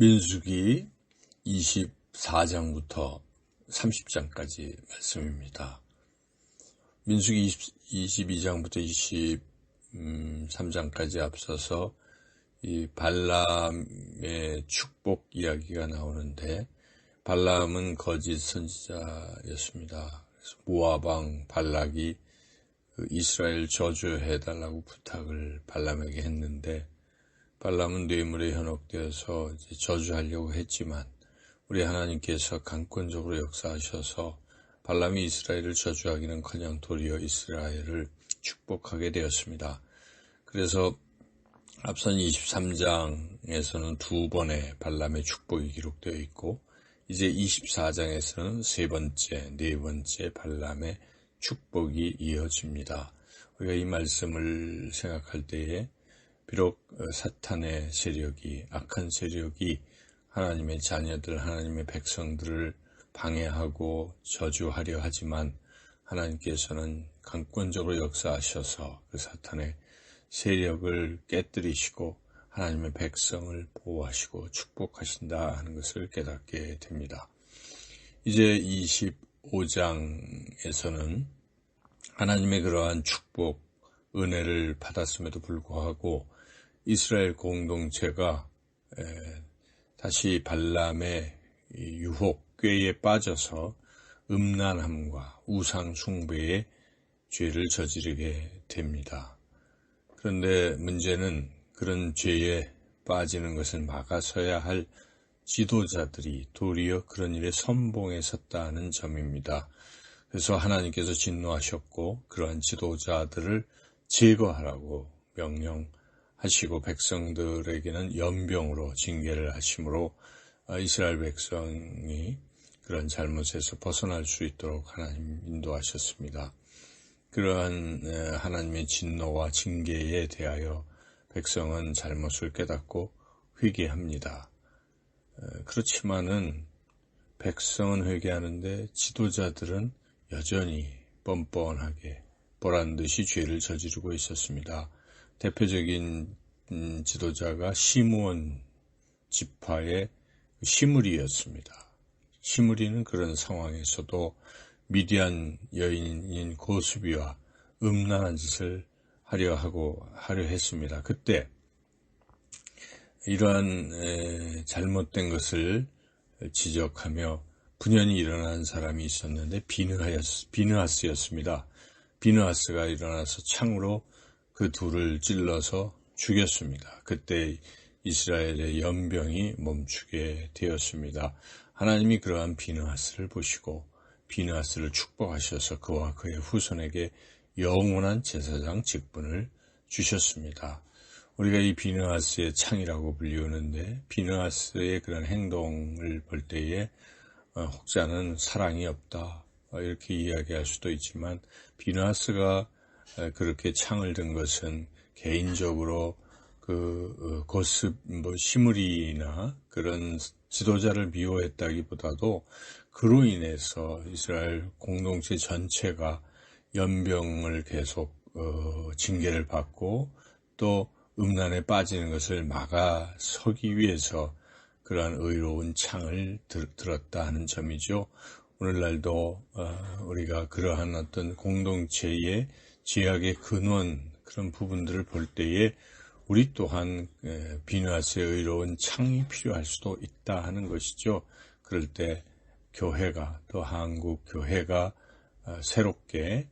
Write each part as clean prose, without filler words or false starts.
민수기 24장부터 30장까지 말씀입니다. 민수기 22장부터 23장까지 앞서서 이 발람의 축복 이야기가 나오는데, 발람은 거짓 선지자였습니다. 그래서 모압 왕 발락이 이스라엘 저주해달라고 부탁을 발람에게 했는데, 발람은 뇌물에 현혹되어서 저주하려고 했지만 우리 하나님께서 강권적으로 역사하셔서 발람이 이스라엘을 저주하기는커녕 도리어 이스라엘을 축복하게 되었습니다. 그래서 앞선 23장에서는 두 번의 발람의 축복이 기록되어 있고, 이제 24장에서는 네 번째 발람의 축복이 이어집니다. 우리가 이 말씀을 생각할 때에 비록 사탄의 세력이, 악한 세력이 하나님의 자녀들, 하나님의 백성들을 방해하고 저주하려 하지만 하나님께서는 강권적으로 역사하셔서 그 사탄의 세력을 깨뜨리시고 하나님의 백성을 보호하시고 축복하신다 하는 것을 깨닫게 됩니다. 이제 25장에서는 하나님의 그러한 축복, 은혜를 받았음에도 불구하고 이스라엘 공동체가 다시 발람의 유혹,꾀에 빠져서 음란함과 우상 숭배의 죄를 저지르게 됩니다. 그런데 문제는 그런 죄에 빠지는 것을 막아서야 할 지도자들이 도리어 그런 일에 선봉에 섰다는 점입니다. 그래서 하나님께서 진노하셨고 그러한 지도자들을 제거하라고 명령하시고 백성들에게는 연병으로 징계를 하심으로 이스라엘 백성이 그런 잘못에서 벗어날 수 있도록 하나님 인도하셨습니다. 그러한 하나님의 진노와 징계에 대하여 백성은 잘못을 깨닫고 회개합니다. 그렇지만은 백성은 회개하는데 지도자들은 여전히 뻔뻔하게 보란듯이 죄를 저지르고 있었습니다. 대표적인 지도자가 시므온 지파의 시므리였습니다. 시므리는 그런 상황에서도 미디안 여인인 고수비와 음란한 짓을 하려 했습니다. 그때 이러한 잘못된 것을 지적하며 분연히 일어난 사람이 있었는데 비느하스였습니다. 비느하스가 일어나서 창으로 그 둘을 찔러서 죽였습니다. 그때 이스라엘의 연병이 멈추게 되었습니다. 하나님이 그러한 비느하스를 보시고 비느하스를 축복하셔서 그와 그의 후손에게 영원한 제사장 직분을 주셨습니다. 우리가 이 비느하스의 창이라고 불리우는데, 비느하스의 그런 행동을 볼 때에 혹자는 사랑이 없다 이렇게 이야기할 수도 있지만, 비느하스가 그렇게 창을 든 것은 개인적으로 시므리나 그런 지도자를 미워했다기보다도 그로 인해서 이스라엘 공동체 전체가 연병을 계속 징계를 받고 또 음란에 빠지는 것을 막아서기 위해서 그러한 의로운 창을 들었다 하는 점이죠. 오늘날도 우리가 그러한 어떤 공동체의 죄악의 근원, 그런 부분들을 볼 때에 우리 또한 비느하스의 의로운 창이 필요할 수도 있다 하는 것이죠. 그럴 때 교회가, 또 한국 교회가 새롭게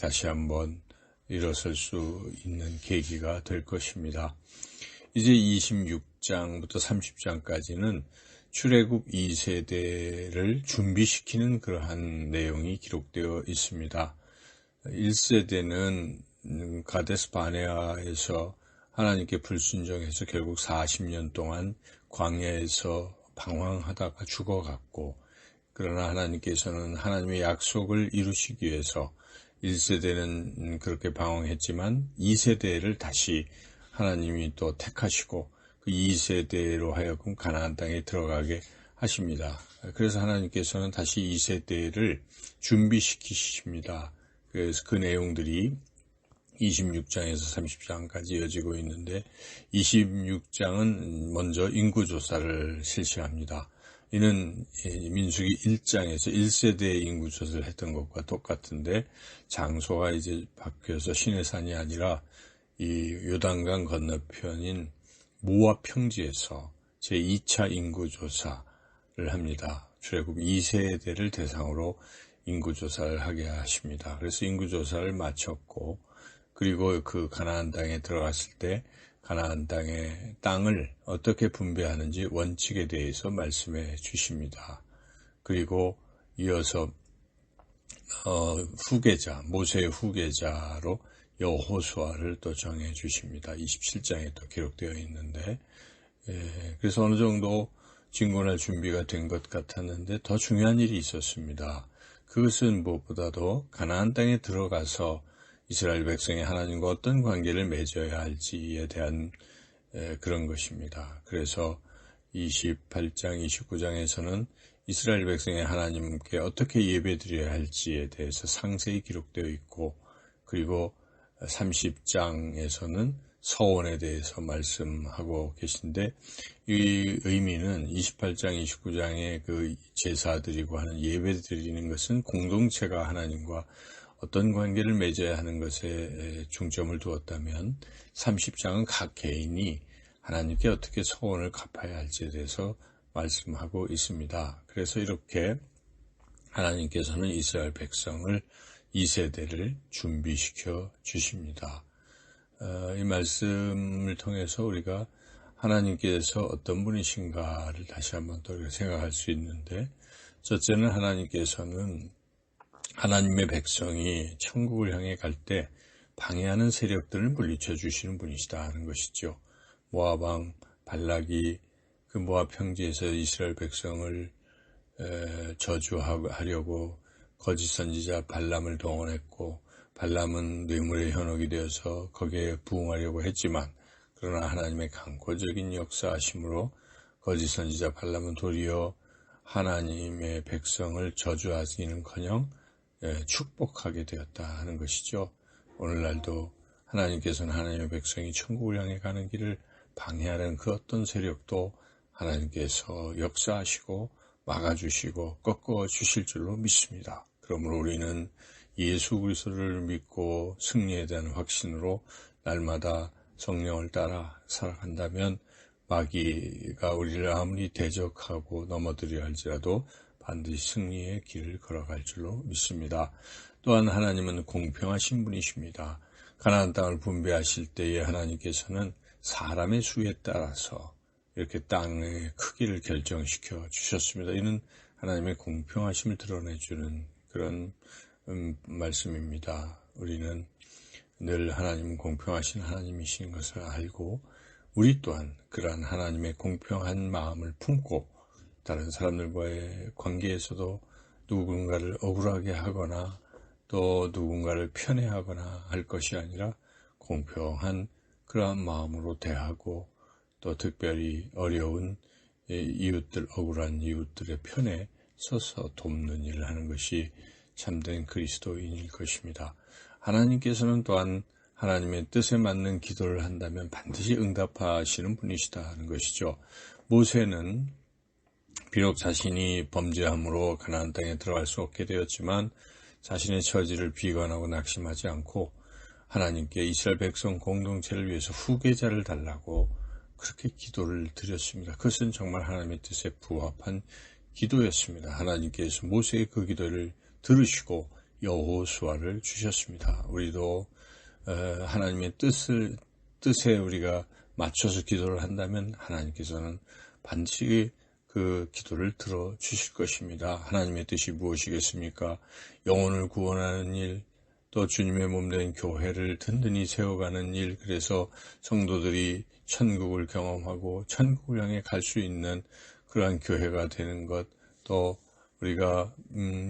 다시 한번 일어설 수 있는 계기가 될 것입니다. 이제 26장부터 30장까지는 출애굽 2세대를 준비시키는 그러한 내용이 기록되어 있습니다. 1세대는 가데스 바네아에서 하나님께 불순종해서 결국 40년 동안 광야에서 방황하다가 죽어갔고, 그러나 하나님께서는 하나님의 약속을 이루시기 위해서 1세대는 그렇게 방황했지만 2세대를 다시 하나님이 또 택하시고 그 2세대로 하여금 가나안 땅에 들어가게 하십니다. 그래서 하나님께서는 다시 2세대를 준비시키십니다. 그래서 그 내용들이 26장에서 30장까지 이어지고 있는데 26장은 먼저 인구조사를 실시합니다. 이는 민수기 1장에서 1세대의 인구조사를 했던 것과 똑같은데 장소가 이제 바뀌어서 시내산이 아니라 이 요단강 건너편인 모압 평지에서 제2차 인구조사를 합니다. 출애굽 2세대를 대상으로 인구조사를 하게 하십니다. 그래서 인구조사를 마쳤고 그리고 그 가나안 땅에 들어갔을 때 가나안 땅의 땅을 어떻게 분배하는지 원칙에 대해서 말씀해 주십니다. 그리고 이어서 후계자, 모세의 후계자로 여호수아를 또 정해 주십니다. 27장에 또 기록되어 있는데 그래서 어느 정도 진군할 준비가 된 것 같았는데 더 중요한 일이 있었습니다. 그것은 무엇보다도 가나안 땅에 들어가서 이스라엘 백성이 하나님과 어떤 관계를 맺어야 할지에 대한 그런 것입니다. 그래서 28장, 29장에서는 이스라엘 백성이 하나님께 어떻게 예배드려야 할지에 대해서 상세히 기록되어 있고 그리고 30장에서는 서원에 대해서 말씀하고 계신데 이 의미는 28장, 29장의 그 제사드리고 하는 예배드리는 것은 공동체가 하나님과 어떤 관계를 맺어야 하는 것에 중점을 두었다면 30장은 각 개인이 하나님께 어떻게 서원을 갚아야 할지에 대해서 말씀하고 있습니다. 그래서 이렇게 하나님께서는 이스라엘 백성을 2세대를 준비시켜 주십니다. 이 말씀을 통해서 우리가 하나님께서 어떤 분이신가를 다시 한번 또 생각할 수 있는데 첫째는 하나님께서는 하나님의 백성이 천국을 향해 갈 때 방해하는 세력들을 물리쳐 주시는 분이시다 하는 것이죠. 모압 왕 발락이 그 모압 평지에서 이스라엘 백성을 저주하려고 거짓 선지자 발람을 동원했고 발람은 뇌물의 현혹이 되어서 거기에 부응하려고 했지만 그러나 하나님의 강권적인 역사하심으로 거짓 선지자 발람은 도리어 하나님의 백성을 저주하기는커녕 축복하게 되었다 하는 것이죠. 오늘날도 하나님께서는 하나님의 백성이 천국을 향해 가는 길을 방해하는 그 어떤 세력도 하나님께서 역사하시고 막아주시고 꺾어 주실 줄로 믿습니다. 그러므로 우리는 예수 그리스도를 믿고 승리에 대한 확신으로 날마다 성령을 따라 살아간다면 마귀가 우리를 아무리 대적하고 넘어뜨려 할지라도 반드시 승리의 길을 걸어갈 줄로 믿습니다. 또한 하나님은 공평하신 분이십니다. 가나안 땅을 분배하실 때에 하나님께서는 사람의 수에 따라서 이렇게 땅의 크기를 결정시켜 주셨습니다. 이는 하나님의 공평하심을 드러내주는 그런 말씀입니다. 우리는 늘 하나님은 공평하신 하나님이신 것을 알고 우리 또한 그러한 하나님의 공평한 마음을 품고 다른 사람들과의 관계에서도 누군가를 억울하게 하거나 또 누군가를 편애하거나 할 것이 아니라 공평한 그러한 마음으로 대하고 또 특별히 어려운 이웃들, 억울한 이웃들의 편에 서서 돕는 일을 하는 것이 참된 그리스도인일 것입니다. 하나님께서는 또한 하나님의 뜻에 맞는 기도를 한다면 반드시 응답하시는 분이시다 하는 것이죠. 모세는 비록 자신이 범죄함으로 가나안 땅에 들어갈 수 없게 되었지만 자신의 처지를 비관하고 낙심하지 않고 하나님께 이스라엘 백성 공동체를 위해서 후계자를 달라고 그렇게 기도를 드렸습니다. 그것은 정말 하나님의 뜻에 부합한 기도였습니다. 하나님께서 모세의 그 기도를 들으시고 여호수아를 주셨습니다. 우리도 하나님의 뜻에 우리가 맞춰서 기도를 한다면 하나님께서는 반드시 그 기도를 들어주실 것입니다. 하나님의 뜻이 무엇이겠습니까? 영혼을 구원하는 일, 또 주님의 몸된 교회를 든든히 세워가는 일, 그래서 성도들이 천국을 경험하고 천국을 향해 갈 수 있는 그러한 교회가 되는 것, 또 우리가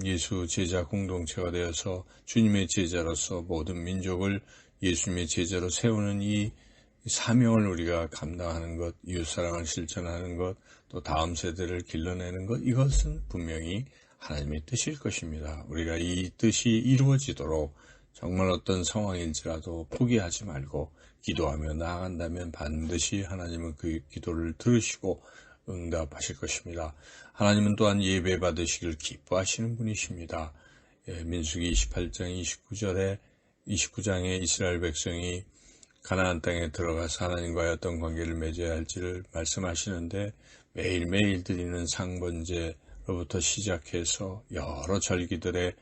예수 제자 공동체가 되어서 주님의 제자로서 모든 민족을 예수님의 제자로 세우는 이 사명을 우리가 감당하는 것, 이웃사랑을 실천하는 것, 또 다음 세대를 길러내는 것, 이것은 분명히 하나님의 뜻일 것입니다. 우리가 이 뜻이 이루어지도록 정말 어떤 상황일지라도 포기하지 말고 기도하며 나아간다면 반드시 하나님은 그 기도를 들으시고 응답하실 것입니다. 하나님은 또한 예배 받으시길 기뻐하시는 분이십니다. 민수기 28장 29장에 이스라엘 백성이 가나안 땅에 들어가서 하나님과의 어떤 관계를 맺어야 할지를 말씀하시는데 매일매일 드리는 상번제로부터 시작해서 여러 절기들에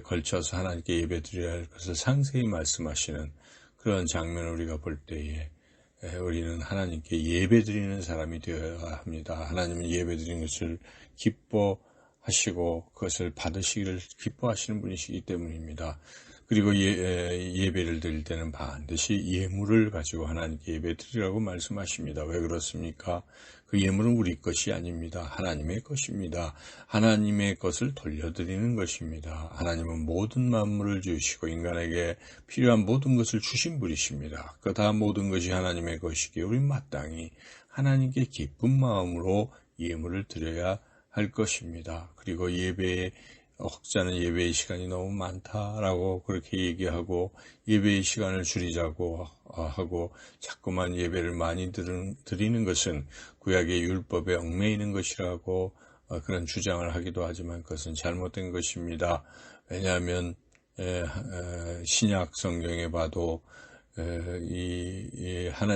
걸쳐서 하나님께 예배드려야 할 것을 상세히 말씀하시는 그런 장면을 우리가 볼 때에 우리는 하나님께 예배드리는 사람이 되어야 합니다. 하나님은 예배드리는 것을 기뻐하시고 그것을 받으시기를 기뻐하시는 분이시기 때문입니다. 그리고 예배를 드릴 때는 반드시 예물을 가지고 하나님께 예배드리라고 말씀하십니다. 왜 그렇습니까? 그 예물은 우리 것이 아닙니다. 하나님의 것입니다. 하나님의 것을 돌려드리는 것입니다. 하나님은 모든 만물을 주시고 인간에게 필요한 모든 것을 주신 분이십니다. 그 다 모든 것이 하나님의 것이기에 우린 마땅히 하나님께 기쁜 마음으로 예물을 드려야 할 것입니다. 그리고 혹자는 예배의 시간이 너무 많다라고 그렇게 얘기하고 예배의 시간을 줄이자고 하고 자꾸만 예배를 많이 드리는 것은 구약의 율법에 얽매이는 것이라고 그런 주장을 하기도 하지만 그것은 잘못된 것입니다. 왜냐하면 신약 성경에 봐도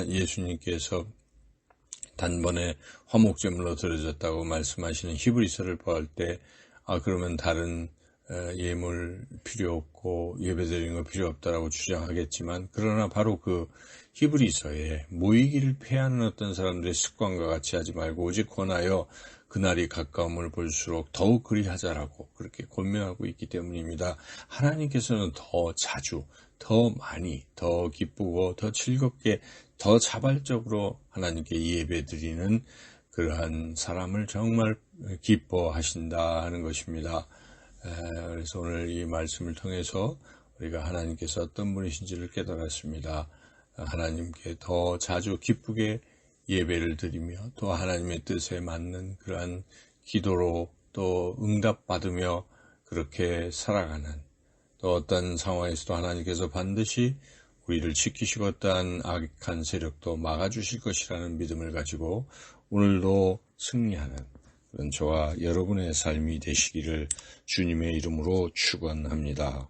예수님께서 단번에 화목제물로 드려졌다고 말씀하시는 히브리서를 보할 때 그러면 다른 예물 필요 없고 예배드리는 거 필요 없다라고 주장하겠지만 그러나 바로 그 히브리서에 모이기를 패하는 어떤 사람들의 습관과 같이 하지 말고 오직 권하여 그날이 가까움을 볼수록 더욱 그리하자라고 그렇게 권면하고 있기 때문입니다. 하나님께서는 더 자주, 더 많이, 더 기쁘고 더 즐겁게, 더 자발적으로 하나님께 예배드리는 그러한 사람을 정말 기뻐하신다 하는 것입니다. 그래서 오늘 이 말씀을 통해서 우리가 하나님께서 어떤 분이신지를 깨달았습니다. 하나님께 더 자주 기쁘게 예배를 드리며 또 하나님의 뜻에 맞는 그러한 기도로 또 응답받으며 그렇게 살아가는 또 어떤 상황에서도 하나님께서 반드시 우리를 지키시고 어떠한 악한 세력도 막아주실 것이라는 믿음을 가지고 오늘도 승리하는 그런 저와 여러분의 삶이 되시기를 주님의 이름으로 축원합니다.